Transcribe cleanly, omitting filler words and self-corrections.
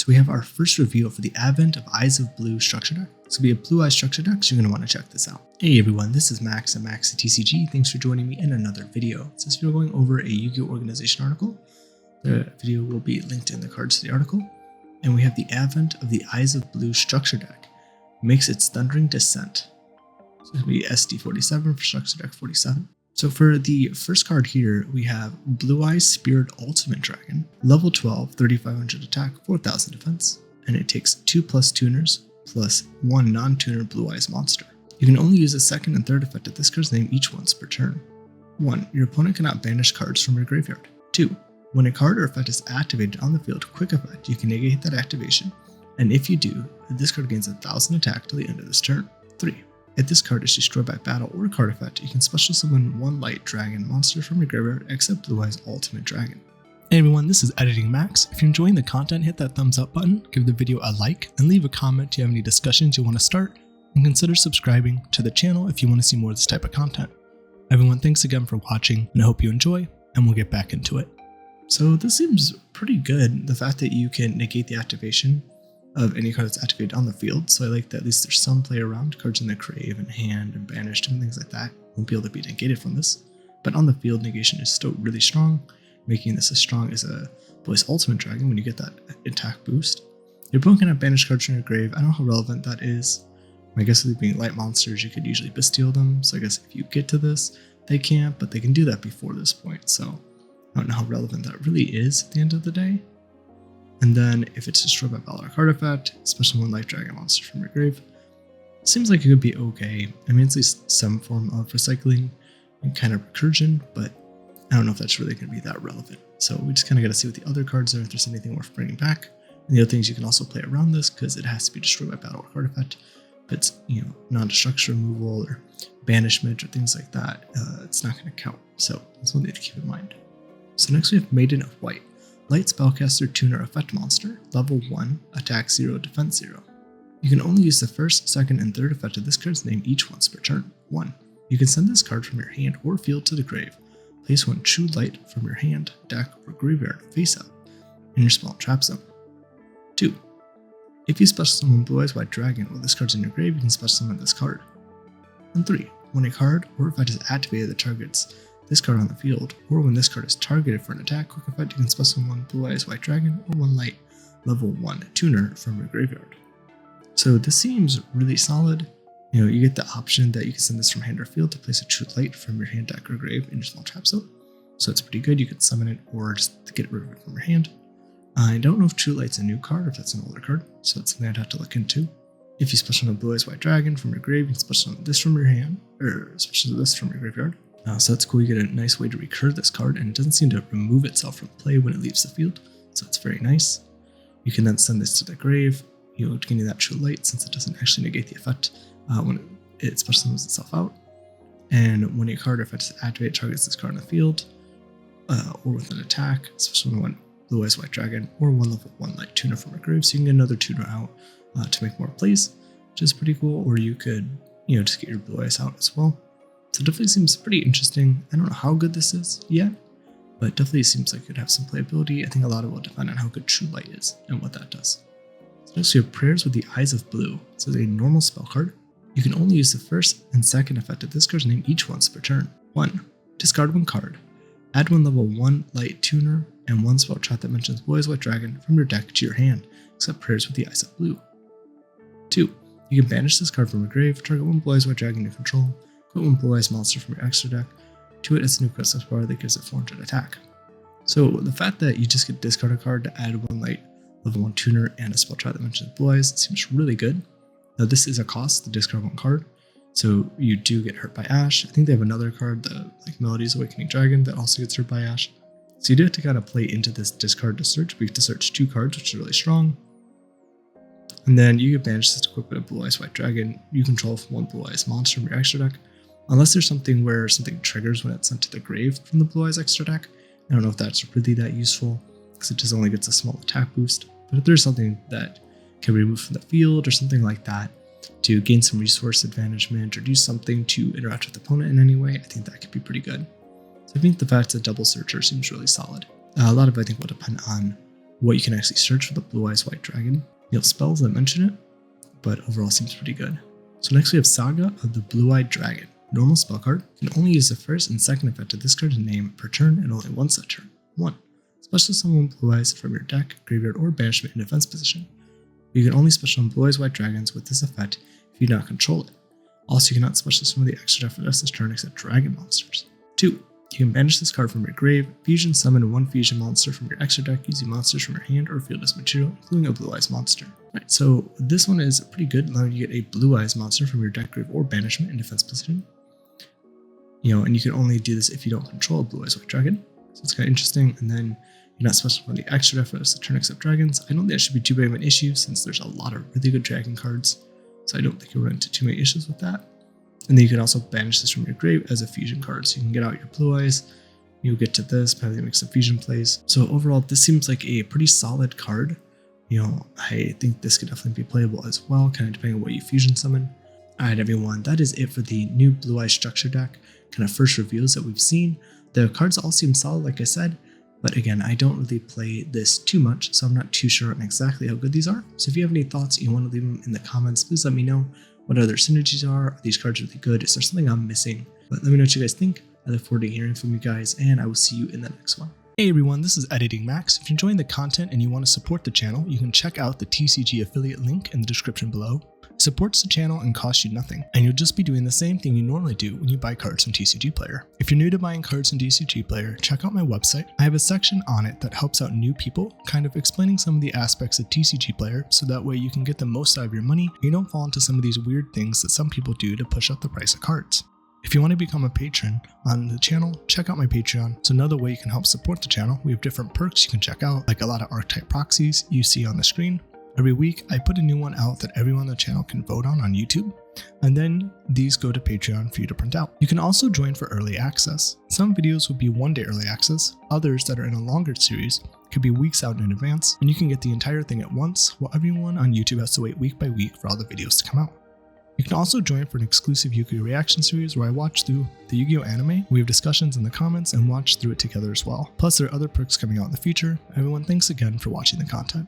So we have our first reveal for the advent of Eyes of Blue structure deck. This will be a blue eyes structure deck, so you're going to want to check this out. Hey everyone, this is Max at Max at TCG. Thanks for joining me in another video. So this video going over a Yu-Gi-Oh! Organization article. The video will be linked in the cards to the article. And we have the advent of the Eyes of Blue structure deck. Makes its thundering descent. So this will be SD47 for structure deck 47. So for the first card here, we have Blue Eyes Spirit Ultimate Dragon, level 12, 3500 attack, 4000 defense, and it takes 2+ tuners plus 1 non-tuner Blue Eyes monster. You can only use the second and third effect of this card's name each once per turn. 1. Your opponent cannot banish cards from your graveyard. 2. When a card or effect is activated on the field, quick effect, you can negate that activation, and if you do, this card gains 1000 attack till the end of this turn. 3. If this card is destroyed by battle or card effect, you can special summon 1 light dragon monster from your graveyard except Blue Eyes Ultimate Dragon. Hey everyone, this is Editing Max. If you're enjoying the content, hit that thumbs up button, give the video a like, and leave a comment if you have any discussions you want to start, and consider subscribing to the channel if you want to see more of this type of content. Everyone, thanks again for watching, and I hope you enjoy, and we'll get back into it. So this seems pretty good, the fact that you can negate the activation of any card that's activated on the field, so I like that at least there's some play around. Cards in the grave and hand and banished and things like that won't be able to be negated from this, but on the field negation is still really strong, making this as strong as a Blue Eyes Ultimate Dragon when you get that attack boost. Your opponent can have banished cards from your grave. I don't know how relevant that is. I guess with being light monsters, you could usually bestial them, so I guess if you get to this, they can't, but they can do that before this point, so I don't know how relevant that really is at the end of the day. And then if it's destroyed by battle or card effect, especially 1 light dragon monster from your grave, seems like it could be okay. I mean, it's at least some form of recycling and kind of recursion, but I don't know if that's really going to be that relevant. So we just kind of got to see what the other cards are, if there's anything worth bringing back. And the other things you can also play around this, because it has to be destroyed by battle or card effect. If it's, non-destruction removal or banishment or things like that, it's not going to count. So that's one thing to keep in mind. So next we have Maiden of White. Light Spellcaster Tuner Effect Monster, level 1, attack 0, defense 0. You can only use the first, second, and third effect of this card's name each once per turn. 1. You can send this card from your hand or field to the grave. Place 1 True Light from your hand, deck, or graveyard face up in your small trap zone. 2. If you special summon Blue Eyes White Dragon while this card's in your grave, you can special summon this card. And 3. When a card or effect is activated that targets this card on the field, or when this card is targeted for an attack quick effect, you can special summon 1 Blue Eyes White Dragon or 1 light level 1 tuner from your graveyard. So this seems really solid. You get the option that you can send this from hand or field to place a True Light from your hand, deck, or grave in your small trap zone. So it's pretty good. You can summon it or just to get rid of it from your hand. I don't know if True Light's a new card or if that's an older card, so that's something I'd have to look into. If you special summon Blue Eyes White Dragon from your grave, you can special summon this from your hand, or special summon this from your graveyard. So that's cool. You get a nice way to recur this card, and it doesn't seem to remove itself from play when it leaves the field, so it's very nice. You can then send this to the grave, getting that True Light since it doesn't actually negate the effect when it special summons itself out. And when a card or effect is activated, targets this card in the field, or with an attack, especially 1 Blue Eyes White Dragon or 1 level 1 light tuner from your grave, so you can get another tuner out to make more plays, which is pretty cool. Or you could, just get your Blue Eyes out as well. So it definitely seems pretty interesting. I don't know how good this is yet, but it definitely seems like it could have some playability. I think a lot of it will depend on how good True Light is and what that does. So next we have Prayers with the Eyes of Blue. So it's a normal spell card. You can only use the first and second effect of this card's name each once per turn. 1. Discard 1 card. Add 1 level 1 light tuner and 1 spell trap that mentions Blue Eyes White Dragon from your deck to your hand, except Prayers with the Eyes of Blue. 2. You can banish this card from your grave, target 1 Blue Eyes White Dragon you control, put 1 Blue Eyes monster from your extra deck to it as a new quest bar that gives it 400 attack. So the fact that you just get discard a card to add 1 light level 1 tuner and a spell trap that mentions Blue Eyes seems really good. Now this is a cost to discard 1 card, so you do get hurt by Ash. I think they have another card, the Melody's Awakening Dragon, that also gets hurt by Ash. So you do have to kind of play into this discard to search, but you have to search 2 cards, which is really strong. And then you can banish this to equip with a Blue Eyes White Dragon. You control 1 Blue Eyes monster from your extra deck. Unless there's something where something triggers when it's sent to the grave from the Blue Eyes extra deck. I don't know if that's really that useful, because it just only gets a small attack boost. But if there's something that can be removed from the field or something like that to gain some resource advantagement or do something to interact with the opponent in any way, I think that could be pretty good. So I think the fact it's a double searcher seems really solid. A lot of it I think will depend on what you can actually search for the Blue Eyes White Dragon. You have spells that mention it, but overall seems pretty good. So next we have Saga of the Blue-Eyed Dragon. Normal spell card. You can only use the first and second effect of this card's name per turn and only once that turn. 1. Special summon Blue Eyes from your deck, graveyard, or banishment in defense position. You can only special summon Blue Eyes White Dragons with this effect if you do not control it. Also, you cannot special summon the extra deck for the rest of this turn except dragon monsters. 2. You can banish this card from your grave, fusion summon one fusion monster from your extra deck using monsters from your hand or field as material, including a Blue Eyes monster. Right, so this one is pretty good, allowing you to get a Blue Eyes monster from your deck, grave, or banishment in defense position. And you can only do this if you don't control a Blue Eyes White Dragon. So it's kind of interesting. And then you're not special for the extra deck for the rest of the turn except dragons. I don't think that should be too big of an issue since there's a lot of really good dragon cards. So I don't think you'll run into too many issues with that. And then you can also banish this from your grave as a fusion card. So you can get out your Blue Eyes, you'll get to this, probably make some fusion plays. So overall, this seems like a pretty solid card. I think this could definitely be playable as well, kind of depending on what you fusion summon. Alright everyone, that is it for the new Blue Eyes structure deck, kind of first reveals that we've seen. The cards all seem solid like I said, but again, I don't really play this too much, so I'm not too sure on exactly how good these are. So if you have any thoughts and you want to leave them in the comments, please let me know what other synergies are these cards really good? Is there something I'm missing? But let me know what you guys think. I look forward to hearing from you guys, and I will see you in the next one. Hey everyone, this is Editing Max. If you're enjoying the content and you want to support the channel, you can check out the TCG affiliate link in the description below. It supports the channel and costs you nothing, and you'll just be doing the same thing you normally do when you buy cards from TCG Player. If you're new to buying cards from TCG Player, check out my website. I have a section on it that helps out new people, kind of explaining some of the aspects of TCG Player so that way you can get the most out of your money and you don't fall into some of these weird things that some people do to push up the price of cards. If you want to become a patron on the channel, check out my Patreon. It's another way you can help support the channel. We have different perks you can check out, like a lot of archetype proxies you see on the screen. Every week, I put a new one out that everyone on the channel can vote on YouTube, and then these go to Patreon for you to print out. You can also join for early access. Some videos will be one-day early access, others that are in a longer series could be weeks out in advance, and you can get the entire thing at once, while everyone on YouTube has to wait week by week for all the videos to come out. You can also join for an exclusive Yu-Gi-Oh! Reaction series where I watch through the Yu-Gi-Oh! Anime, we have discussions in the comments, and watch through it together as well. Plus, there are other perks coming out in the future. Everyone, thanks again for watching the content.